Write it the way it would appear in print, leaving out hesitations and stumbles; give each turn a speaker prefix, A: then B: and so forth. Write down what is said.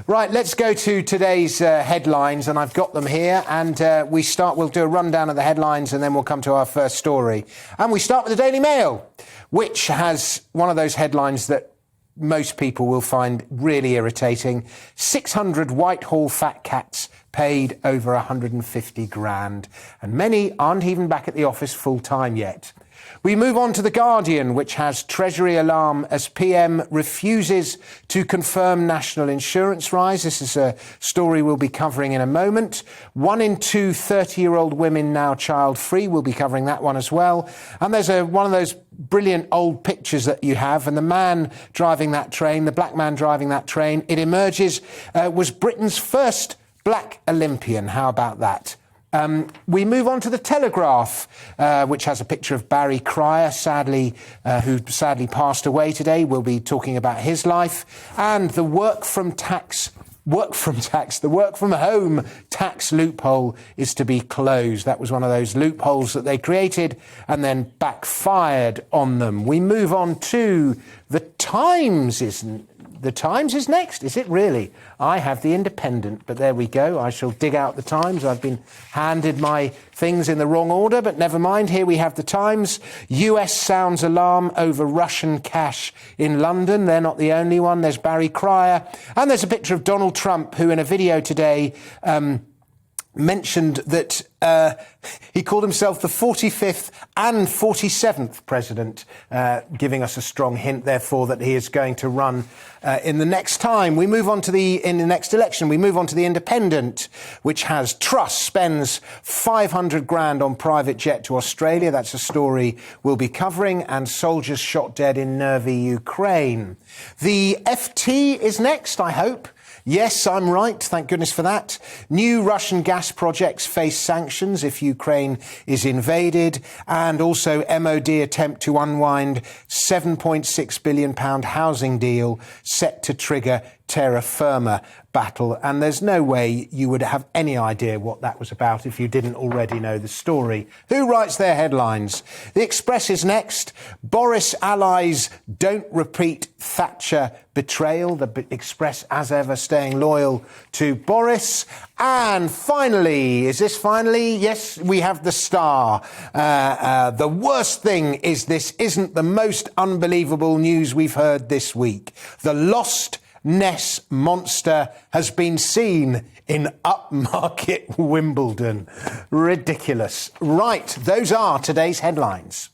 A: Right, let's go to today's headlines, and I've got them here, and we'll do a rundown of the headlines, and then we'll come to our first story. And we start with the Daily Mail, which has one of those headlines that most people will find really irritating. 600 Whitehall fat cats paid over 150 grand, and many aren't even back at the office full-time yet. We move on to The Guardian, which has Treasury alarm as PM refuses to confirm national insurance rise. This is a story we'll be covering in a moment. 1 in 2 30-year-old women now child-free. We'll be covering that one as well. And there's one of those brilliant old pictures that you have, and the man driving that train, the black man driving that train, it emerges, was Britain's first black Olympian. How about that? We move on to the Telegraph, which has a picture of Barry Cryer, who sadly passed away today. We'll be talking about his life. And the work from home tax loophole is to be closed. That was one of those loopholes that they created and then backfired on them. We move on to the Times. The Times is next, is it really? I have the Independent, but there we go. I shall dig out the Times. I've been handed my things in the wrong order, but never mind. Here we have the Times. US sounds alarm over Russian cash in London. They're not the only one. There's Barry Cryer. And there's a picture of Donald Trump, who in a video today mentioned that he called himself the 45th and 47th president, giving us a strong hint, therefore, that he is going to run in the next time. We move on to in the next election. We move on to the Independent, which has Truss spends 500 grand on private jet to Australia. That's a story we'll be covering. And soldiers shot dead in nervy Ukraine. The FT is next, I hope. Yes, I'm right. Thank goodness for that. New Russian gas projects face sanctions if Ukraine is invaded. And also MOD attempt to unwind £7.6 billion housing deal set to trigger terra firma battle. And there's no way you would have any idea what that was about if you didn't already know the story. Who writes their headlines? The Express is next. Boris allies don't repeat Thatcher betrayal. The Express, as ever, staying loyal to Boris. And finally, is this finally? Yes, we have the Star. The worst thing is this isn't the most unbelievable news we've heard this week. The Lost Ness monster has been seen in upmarket Wimbledon. Ridiculous. Right, those are today's headlines.